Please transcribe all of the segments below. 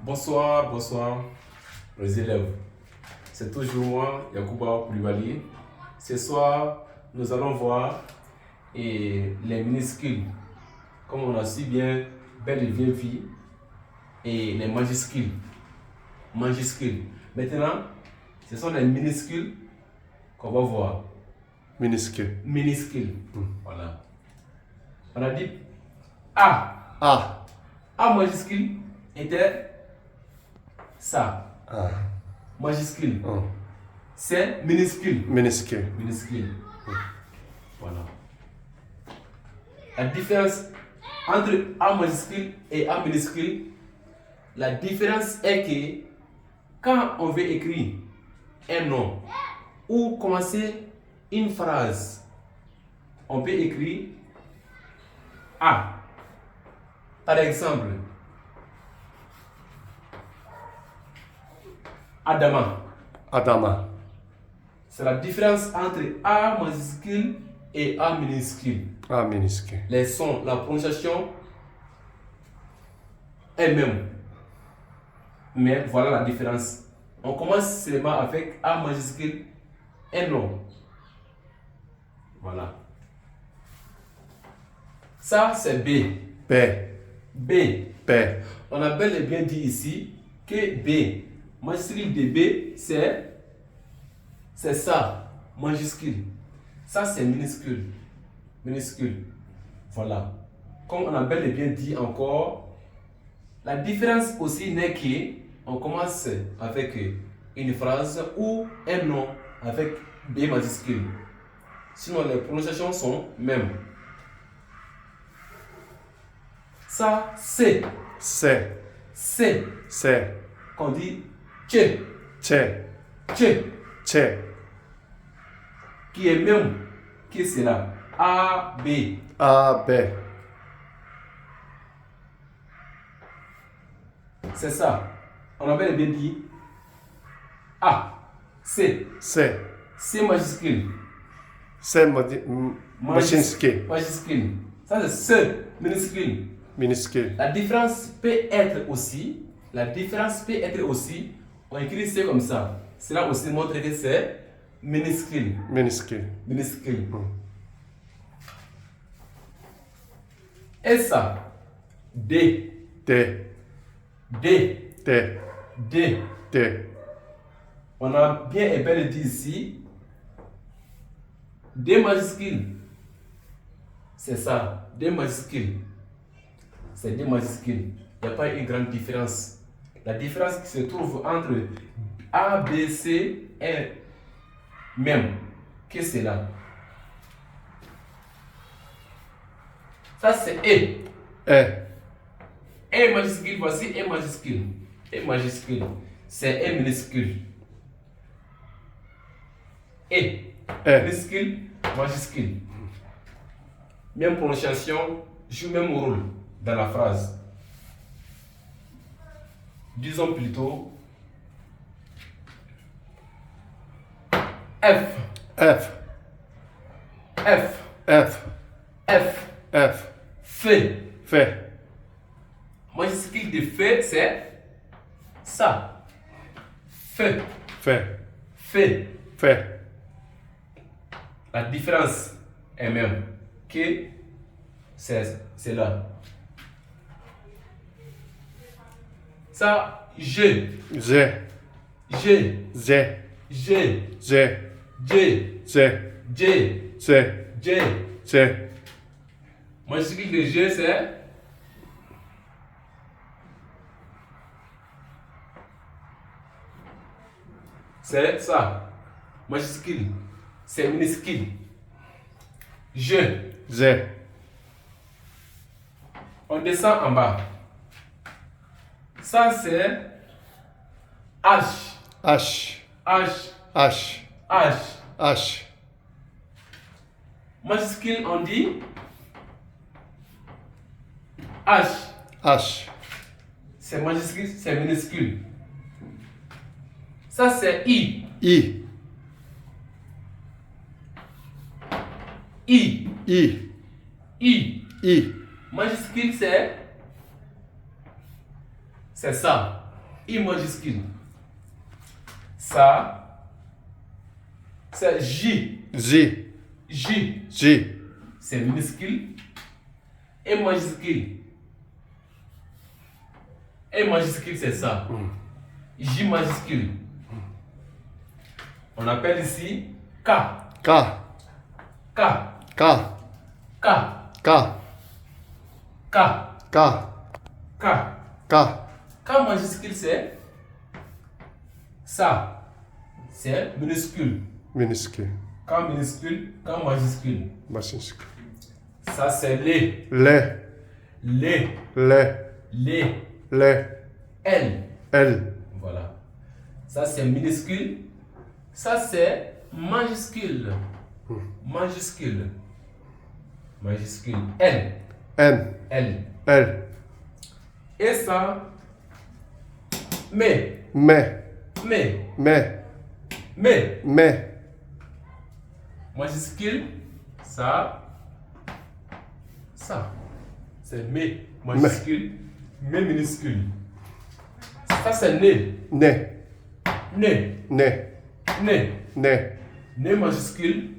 Bonsoir les élèves. C'est toujours moi, Yacouba Koulibaly. Ce soir, nous allons voir les minuscules, comme on a si bien belle et bien vu, et les majuscules. Maintenant, ce sont les minuscules qu'on va voir. Minuscule. Voilà. On a dit A. A majuscule était ça. Majuscule. C'est minuscule. Voilà. La différence entre A majuscule et A minuscule, la différence est que quand on veut écrire un nom ou commencer une phrase, on peut écrire A. Par exemple, Adama. C'est la différence entre A majuscule et A minuscule. Les sons, la prononciation est même. Mais voilà la différence. On commence seulement avec A majuscule et non. Voilà. Ça, c'est B. On a bel et bien dit ici que B, majuscule de B, c'est ça, majuscule. Ça, c'est minuscule. Voilà. Comme on a bel et bien dit encore, la différence aussi n'est qu'on commence avec une phrase ou un nom avec B majuscule. Sinon, les prononciations sont mêmes. Ça, c'est. Qu'on dit tché. Qui est même. Qui c'est là? A, B. C'est ça. On avait bien dit A. C. C majuscule. Majuscule. Ça, c'est C minuscule. La différence peut être aussi, on écrit C comme ça. Cela aussi montre que c'est minuscule. Et ça, D. On a bien et belle dit ici, D majuscule. C'est ça, D majuscule. C'est D majuscule. Il n'y a pas une grande différence. La différence qui se trouve entre A, B, C est même. Qu'est-ce que c'est là? Ça, c'est E. E majuscule, voici E majuscule. C'est E minuscule. Minuscule, majuscule. Même prononciation, joue même rôle dans la phrase. Disons plutôt F. Fait. Majuscule de fait, c'est ça. Fait. La différence est même que c'est là. Ça, G. Majuscule de G, c'est ça. Majuscule, c'est minuscule. G. On descend en bas. Ça, c'est H. Majuscule, on dit H. C'est majuscule, c'est minuscule. Ça, c'est I. Majuscule, c'est ça. I majuscule. Ça, c'est J. J. J, J. c'est minuscule. Et majuscule. Et majuscule, c'est ça. J majuscule. On appelle ici K. K. K. K. K. K. K. K. K. K. K majuscule, c'est ça. C'est minuscule. Minuscule. K minuscule, K majuscule. Majuscule. Ça, c'est les. Les. Les. Les. Les. Les. L. L. Voilà. Ça, c'est minuscule. Ça, c'est majuscule. Majuscule. Majuscule. L. N. L. L. Et ça, mais. Mais. Mais. Mais. Mais. Mais. Majuscule. Ça. Ça. C'est mais. Majuscule. Mais minuscule. Ça, c'est né. Né. Né. Né. Né. Né. Né majuscule.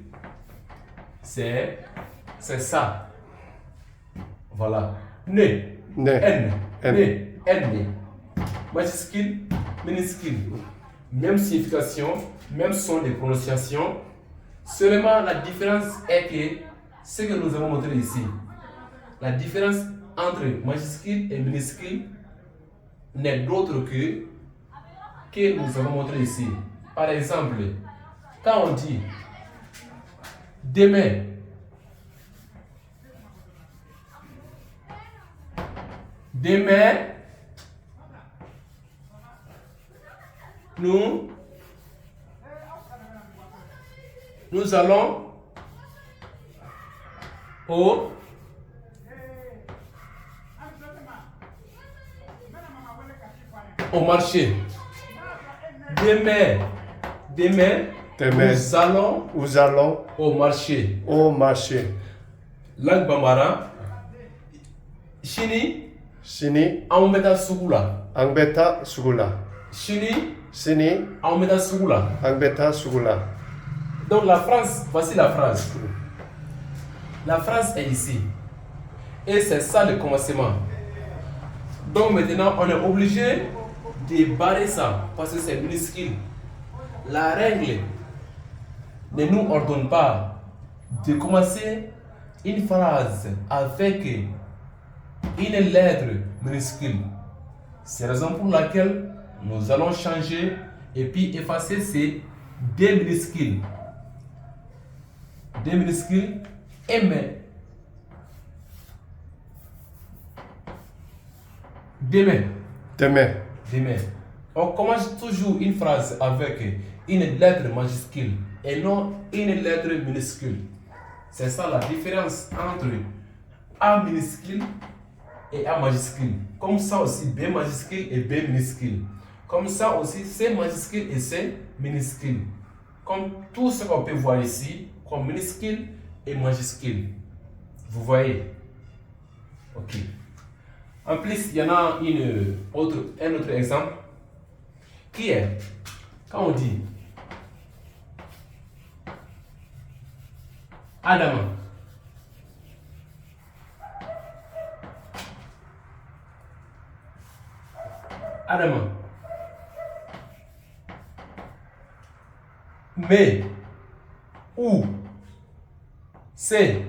C'est ça. Voilà. Né. Né. N. N. Né. N. Majuscule, minuscule. Même signification, même son de prononciation. Seulement la différence est que ce que nous avons montré ici, la différence entre majuscule et minuscule n'est d'autre que nous avons montré ici. Par exemple, quand on dit demain, demain, nous allons au marché. Demain, nous allons au marché. Au marché. Langue Bambara, Chini, Sini. Aumeta Sugula. Angbeta sugula. Chini, Sini. Aumeta Sugula. Angbeta sugula. Donc la phrase, voici la phrase. La phrase est ici. Et c'est ça le commencement. Donc maintenant, on est obligé de barrer ça parce que c'est minuscule. La règle ne nous ordonne pas de commencer une phrase avec une lettre minuscule. C'est la raison pour laquelle nous allons changer et puis effacer ces deux minuscules. Deux minuscules et mais. Demain. Demain. Demain. On commence toujours une phrase avec une lettre majuscule et non une lettre minuscule. C'est ça la différence entre A minuscule et A majuscule. Comme ça aussi B majuscule et B minuscule. Comme ça aussi C majuscule et C minuscule. Comme tout ce qu'on peut voir ici, comme minuscule et majuscule. Vous voyez? Ok. En plus, il y en a un autre exemple qui est, quand on dit Adama, Adama, mais, ou, c'est,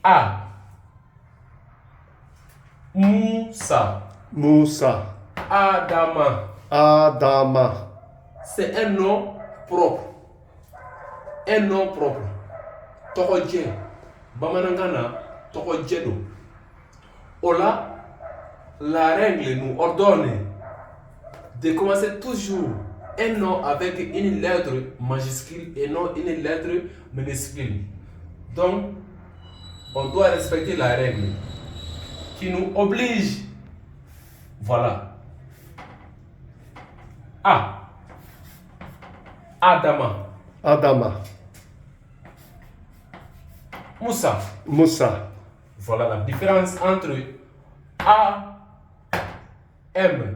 a, Moussa, Moussa. Adama. Adama. C'est un nom propre. Un nom propre. Tokodje. Bamanangana, Tokodjedo. Ola, la règle nous ordonne de commencer toujours un nom avec une lettre majuscule et non une lettre minuscule. Donc, on doit respecter la règle qui nous oblige. Voilà. A. Adama. Adama. Moussa. Moussa. Voilà la différence entre A, M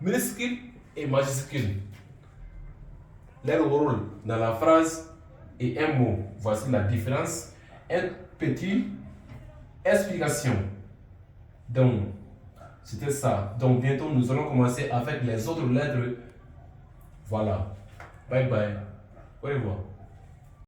minuscule et majuscule. Leur rôle dans la phrase et un mot. Voici la différence. Une petite explication. Donc, c'était ça. Donc, bientôt, nous allons commencer avec les autres lettres. Voilà. Bye bye. Au revoir.